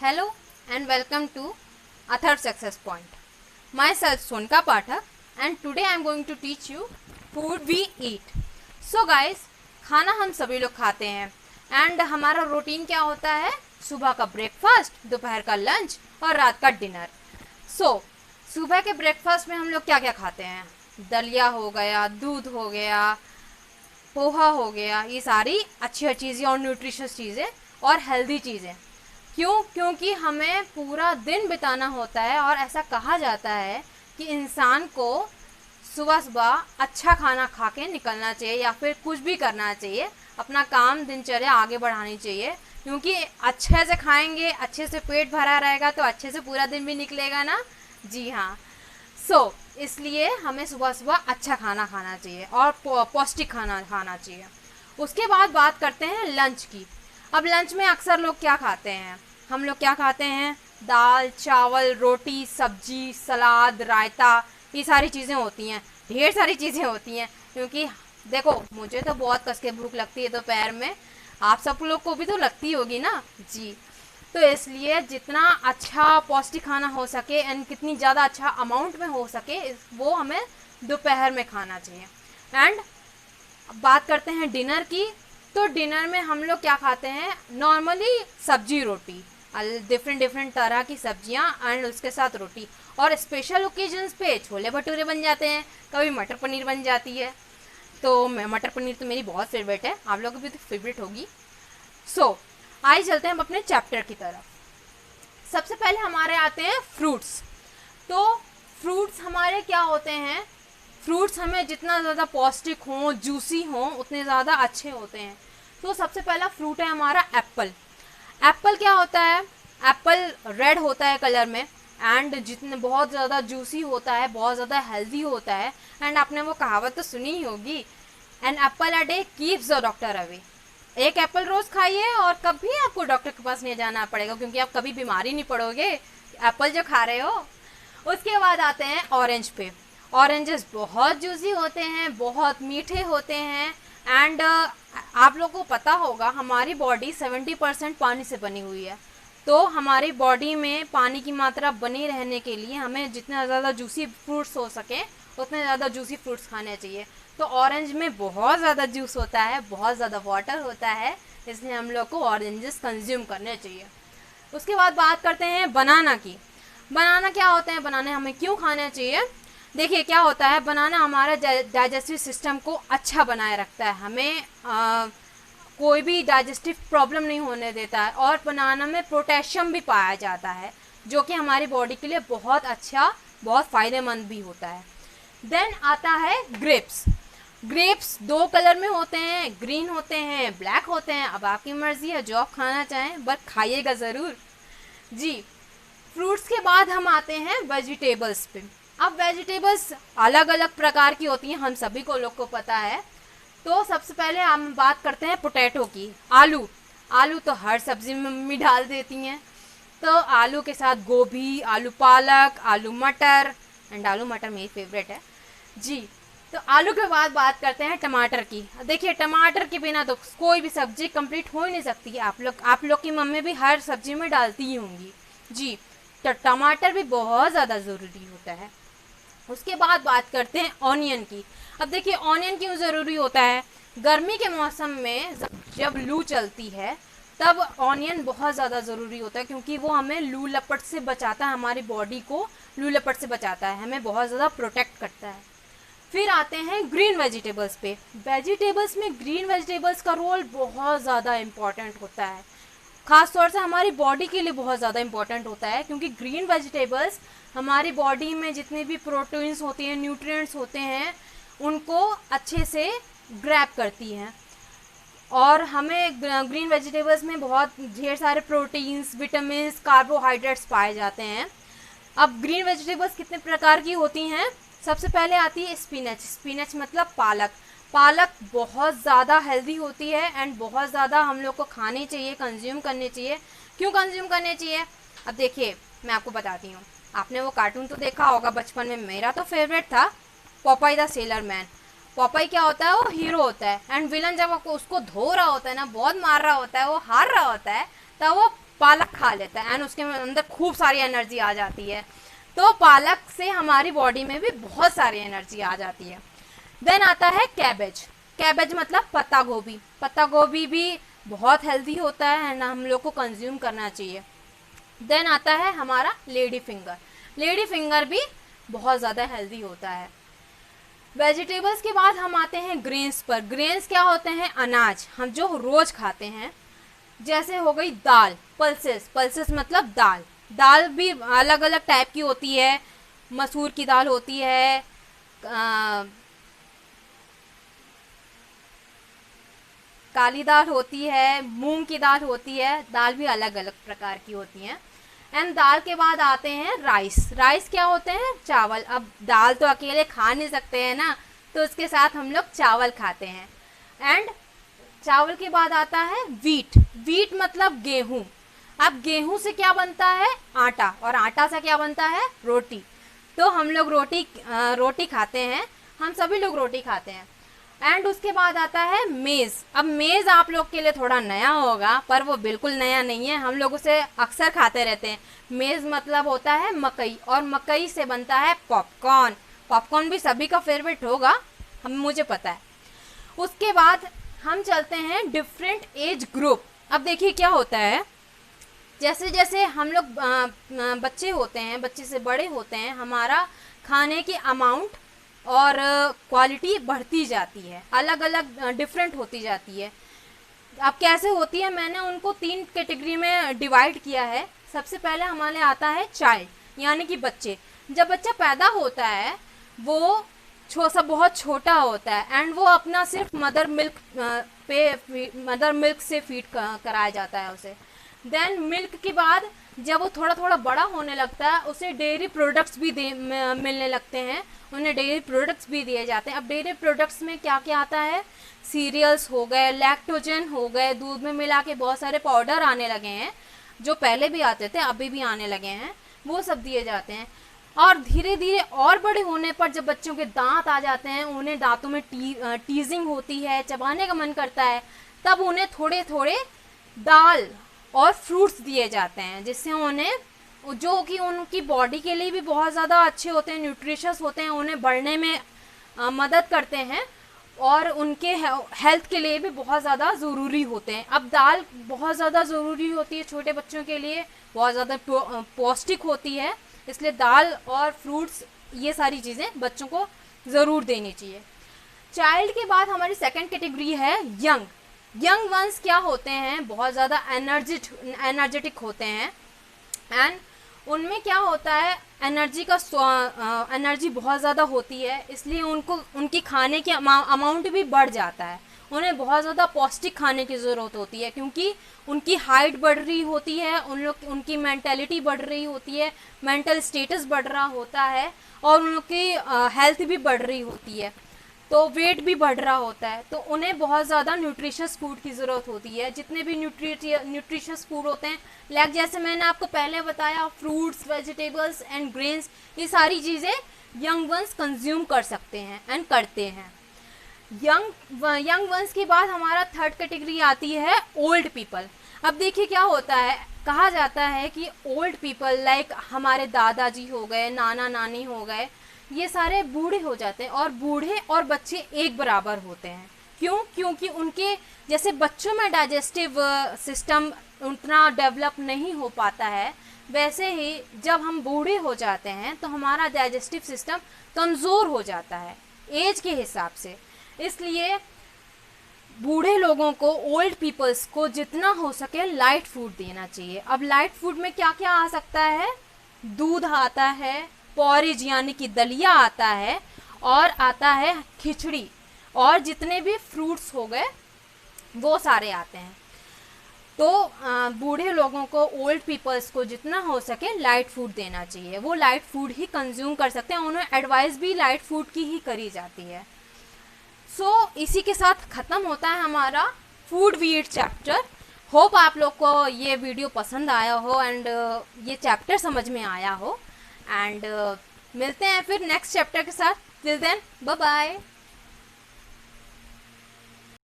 Hello and welcome to a third success point. Myself Sonika Pathak and today I am going to teach you food we eat. So guys, खाना हम सभी लोग खाते हैं and हमारा routine क्या होता है? सुबह का ब्रेकफास्ट, दोपहर का लंच और रात का डिनर. सुबह के ब्रेकफास्ट में हम लोग क्या क्या खाते हैं? दलिया हो गया, दूध हो गया, पोहा हो गया, ये सारी अच्छी चीज़ें और न्यूट्रिशियस चीज़ें और हेल्दी चीज़ें. क्योंकि हमें पूरा दिन बिताना होता है और ऐसा कहा जाता है कि इंसान को सुबह सुबह अच्छा खाना खा के निकलना चाहिए या फिर कुछ भी करना चाहिए, अपना काम दिनचर्या आगे बढ़ानी चाहिए. क्योंकि अच्छे से खाएंगे, अच्छे से पेट भरा रहेगा तो अच्छे से पूरा दिन भी निकलेगा ना. जी हाँ. इसलिए हमें सुबह सुबह अच्छा खाना खाना चाहिए और पौष्टिक खाना खाना चाहिए. उसके बाद बात करते हैं लंच की. अब लंच में अक्सर लोग क्या खाते हैं? हम लोग क्या खाते हैं? दाल, चावल, रोटी, सब्जी, सलाद, रायता, ये सारी चीज़ें होती हैं, ढेर सारी चीज़ें होती हैं. क्योंकि देखो, मुझे तो बहुत कस के भूख लगती है दोपहर में, आप सब लोग को भी तो लगती होगी ना. जी. तो इसलिए जितना अच्छा पौष्टिक खाना हो सके एंड कितनी ज़्यादा अच्छा अमाउंट में हो सके वो हमें दोपहर में खाना चाहिए. एंड बात करते हैं डिनर की. तो डिनर में हम लोग क्या खाते हैं? नॉर्मली सब्जी रोटी, डिफरेंट तरह की सब्जियां एंड उसके साथ रोटी. और स्पेशल ओकेजन्स पे छोले भटूरे बन जाते हैं, कभी मटर पनीर बन जाती है. तो मटर पनीर तो मेरी बहुत फेवरेट है, आप लोगों की भी तो फेवरेट होगी. आइए चलते हैं हम अपने चैप्टर की तरफ. सबसे पहले हमारे आते हैं फ्रूट्स. तो फ्रूट्स हमारे क्या होते हैं? फ्रूट्स हमें जितना ज़्यादा पौष्टिक हों, जूसी हों, उतने ज़्यादा अच्छे होते हैं. तो सबसे पहला फ्रूट है हमारा एप्पल. एप्पल क्या होता है? एप्पल रेड होता है कलर में एंड जितने बहुत ज़्यादा जूसी होता है, बहुत ज़्यादा हेल्दी होता है. एंड आपने वो कहावत तो सुनी ही होगी, an apple a day keeps the doctor away. एक एप्पल रोज़ खाइए और कभी आपको डॉक्टर के पास नहीं जाना पड़ेगा, क्योंकि आप कभी बीमारी नहीं पड़ोगे एप्पल जो खा रहे हो. उसके बाद आते हैं ऑरेंज पे. ऑरेंजेस बहुत जूसी होते हैं, बहुत मीठे होते हैं एंड आप लोगों को पता होगा हमारी बॉडी 70% पानी से बनी हुई है. तो हमारी बॉडी में पानी की मात्रा बनी रहने के लिए हमें जितना ज़्यादा जूसी फ्रूट्स हो सके उतने ज़्यादा जूसी फ्रूट्स खाने चाहिए. तो ऑरेंज में बहुत ज़्यादा जूस होता है, बहुत ज़्यादा वाटर होता है, इसलिए हम लोग को ऑरेंजेस कंज्यूम करने चाहिए. उसके बाद बात करते हैं बनाना की. बनाना क्या होते हैं? बनाने हमें क्यों खाने चाहिए? देखिए क्या होता है, बनाना हमारा डाइजेस्टिव सिस्टम को अच्छा बनाए रखता है, हमें कोई भी डाइजेस्टिव प्रॉब्लम नहीं होने देता है. और बनाना में पोटेशियम भी पाया जाता है जो कि हमारी बॉडी के लिए बहुत अच्छा, बहुत फ़ायदेमंद भी होता है. देन आता है ग्रेप्स. ग्रेप्स दो कलर में होते हैं, ग्रीन होते हैं, ब्लैक होते हैं. अब आपकी मर्ज़ी है, जो आप खाना चाहें बट खाइएगा ज़रूर. जी. फ्रूट्स के बाद हम आते हैं वेजिटेबल्स पे. अब वेजिटेबल्स अलग अलग प्रकार की होती हैं, हम सभी को लोग को पता है. तो सबसे पहले हम बात करते हैं पोटैटो की. आलू. आलू तो हर सब्जी में मम्मी डाल देती हैं. तो आलू के साथ गोभी, आलू पालक, आलू मटर, एंड आलू मटर मेरी फेवरेट है. जी. तो आलू के बाद बात करते हैं टमाटर की. देखिए टमाटर के बिना तो कोई भी सब्जी कंप्लीट हो ही नहीं सकती. आप लोग की मम्मी भी हर सब्जी में डालती ही होंगी. जी. तो टमाटर भी बहुत ज़्यादा ज़रूरी होता है. उसके बाद बात करते हैं ऑनियन की. अब देखिए ऑनियन क्यों ज़रूरी होता है? गर्मी के मौसम में जब लू चलती है तब ऑनियन बहुत ज़्यादा ज़रूरी होता है, क्योंकि वो हमें लू लपट से बचाता है, हमारी बॉडी को लू लपट से बचाता है, हमें बहुत ज़्यादा प्रोटेक्ट करता है. फिर आते हैं ग्रीन वेजिटेबल्स पे. वेजिटेबल्स में ग्रीन वेजिटेबल्स का रोल बहुत ज़्यादा इम्पॉर्टेंट होता है, ख़ास तौर से हमारी बॉडी के लिए बहुत ज़्यादा इम्पॉर्टेंट होता है. क्योंकि ग्रीन वेजिटेबल्स हमारी बॉडी में जितने भी प्रोटीन्स होते हैं, न्यूट्रिएंट्स होते हैं, उनको अच्छे से ग्रैब करती हैं. और हमें ग्रीन वेजिटेबल्स में बहुत ढेर सारे प्रोटीन्स, विटामिन्स, कार्बोहाइड्रेट्स पाए जाते हैं. अब ग्रीन वेजिटेबल्स कितने प्रकार की होती हैं? सबसे पहले आती है स्पिनच. स्पिनच मतलब पालक. पालक बहुत ज़्यादा हेल्दी होती है एंड बहुत ज़्यादा हम लोग को खानी चाहिए, कंज्यूम करनी चाहिए. क्यों कंज्यूम करनी चाहिए? अब देखिए मैं आपको बताती हूँ. आपने वो कार्टून तो देखा होगा बचपन में, मेरा तो फेवरेट था पॉपाई द सेलर मैन. पॉपाई क्या होता है? वो हीरो होता है एंड विलन जब उसको धो रहा होता है ना, बहुत मार रहा होता है, वो हार रहा होता है, तब वो पालक खा लेता है एंड उसके अंदर खूब सारी एनर्जी आ जाती है। तो पालक से हमारी बॉडी में भी बहुत सारी एनर्जी आ जाती है। देन आता है कैबेज। कैबेज मतलब पत्ता गोभी। पत्ता गोभी भी बहुत हेल्दी होता है एंड हम लोग को कंज्यूम करना चाहिए। देन आता है हमारा लेडी फिंगर। लेडी फिंगर भी बहुत ज़्यादा हेल्दी होता है। वेजिटेबल्स के बाद हम आते हैं ग्रेन्स पर। ग्रेन्स क्या होते हैं? अनाज, हम जो रोज़ खाते हैं। जैसे हो गई दाल, पल्सेस। पल्सेस मतलब दाल। दाल भी अलग अलग टाइप की होती है। मसूर की दाल होती है, काली दाल होती है, मूंग की दाल होती है। दाल भी अलग अलग प्रकार की होती हैं। एंड दाल के बाद आते हैं राइस। राइस क्या होते हैं? चावल। अब दाल तो अकेले खा नहीं सकते हैं ना, तो उसके साथ हम लोग चावल खाते हैं। एंड चावल के बाद आता है वीट। वीट मतलब गेहूं। अब गेहूं से क्या बनता है? आटा। और आटा से क्या बनता है? रोटी। तो हम लोग रोटी खाते हैं, हम सभी लोग रोटी खाते हैं। एंड उसके बाद आता है मेज़। अब मेज़ आप लोग के लिए थोड़ा नया होगा, पर वो बिल्कुल नया नहीं है, हम लोग उसे अक्सर खाते रहते हैं। मेज़ मतलब होता है मकई, और मकई से बनता है पॉपकॉर्न। पॉपकॉर्न भी सभी का फेवरेट होगा, मुझे पता है। उसके बाद हम चलते हैं डिफरेंट एज ग्रुप। अब देखिए क्या होता है, जैसे जैसे हम लोग बच्चे होते हैं, बच्चे से बड़े होते हैं, हमारा खाने की अमाउंट और क्वालिटी बढ़ती जाती है, अलग अलग डिफरेंट होती जाती है। अब कैसे होती है, मैंने उनको 3 कैटेगरी में डिवाइड किया है। सबसे पहले हमारे आता है चाइल्ड, यानी कि बच्चे। जब बच्चा पैदा होता है वो बहुत छोटा होता है एंड वो अपना सिर्फ मदर मिल्क से फीड कराया जाता है उसे। देन मिल्क के बाद जब वो थोड़ा थोड़ा बड़ा होने लगता है, उसे डेयरी प्रोडक्ट्स भी मिलने लगते हैं, उन्हें डेयरी प्रोडक्ट्स भी दिए जाते हैं। अब डेयरी प्रोडक्ट्स में क्या क्या आता है? सीरियल्स हो गए, लैक्टोजन हो गए, दूध में मिला के बहुत सारे पाउडर आने लगे हैं, जो पहले भी आते थे अभी भी आने लगे हैं, वो सब दिए जाते हैं। और धीरे धीरे और बड़े होने पर जब बच्चों के दांत आ जाते हैं, उन्हें दांतों में टीजिंग होती है, चबाने का मन करता है, तब उन्हें थोड़े थोड़े दाल और फ्रूट्स दिए जाते हैं, जिससे उन्हें, जो कि उनकी बॉडी के लिए भी बहुत ज़्यादा अच्छे होते हैं, न्यूट्रिशियस होते हैं, उन्हें बढ़ने में मदद करते हैं और उनके हेल्थ के लिए भी बहुत ज़्यादा ज़रूरी होते हैं। अब दाल बहुत ज़्यादा ज़रूरी होती है छोटे बच्चों के लिए, बहुत ज़्यादा पौष्टिक होती है, इसलिए दाल और फ्रूट्स ये सारी चीज़ें बच्चों को ज़रूर देनी चाहिए। चाइल्ड के बाद हमारी सेकंड कैटेगरी है यंग। यंग वंस क्या होते हैं? बहुत ज़्यादा एनर्जेटिक होते हैं एंड उनमें क्या होता है, एनर्जी बहुत ज़्यादा होती है, इसलिए उनकी खाने की अमाउंट भी बढ़ जाता है। उन्हें बहुत ज़्यादा पौष्टिक खाने की ज़रूरत होती है, क्योंकि उनकी हाइट बढ़ रही होती है, उनकी मेंटेलिटी बढ़ रही होती है, मेंटल स्टेटस बढ़ रहा होता है, और उनकी हेल्थ भी बढ़ रही होती है, तो वेट भी बढ़ रहा होता है। तो उन्हें बहुत ज़्यादा न्यूट्रिशियस फूड की ज़रूरत होती है। जितने भी न्यूट्रिशियस फूड होते हैं, लाइक जैसे मैंने आपको पहले बताया, फ्रूट्स, वेजिटेबल्स एंड ग्रेन्स, ये सारी चीज़ें यंग वंस कंज्यूम कर सकते हैं एंड करते हैं। यंग वंस के बाद हमारा थर्ड कैटेगरी आती है ओल्ड पीपल। अब देखिए क्या होता है, कहा जाता है कि ओल्ड पीपल लाइक हमारे दादाजी हो गए, नाना नानी हो गए, ये सारे बूढ़े हो जाते हैं, और बूढ़े और बच्चे एक बराबर होते हैं। क्यों? क्योंकि उनके जैसे बच्चों में डाइजेस्टिव सिस्टम उतना डेवलप नहीं हो पाता है, वैसे ही जब हम बूढ़े हो जाते हैं तो हमारा डाइजेस्टिव सिस्टम कमज़ोर हो जाता है एज के हिसाब से। इसलिए बूढ़े लोगों को, ओल्ड पीपल्स को जितना हो सके लाइट फूड देना चाहिए। अब लाइट फूड में क्या क्या आ सकता है? दूध आता है, पॉरेज यानी कि दलिया आता है, और आता है खिचड़ी, और जितने भी फ्रूट्स हो गए वो सारे आते हैं। तो बूढ़े लोगों को, ओल्ड पीपल्स को जितना हो सके लाइट फूड देना चाहिए। वो लाइट फूड ही कंज्यूम कर सकते हैं, उन्हें एडवाइस भी लाइट फूड की ही करी जाती है। इसी के साथ ख़त्म होता है हमारा food we eat chapter. Hope आप लोग को ये वीडियो पसंद आया हो एंड ये चैप्टर समझ में आया हो, एंड मिलते हैं फिर नेक्स्ट चैप्टर के साथ। Till then bye bye.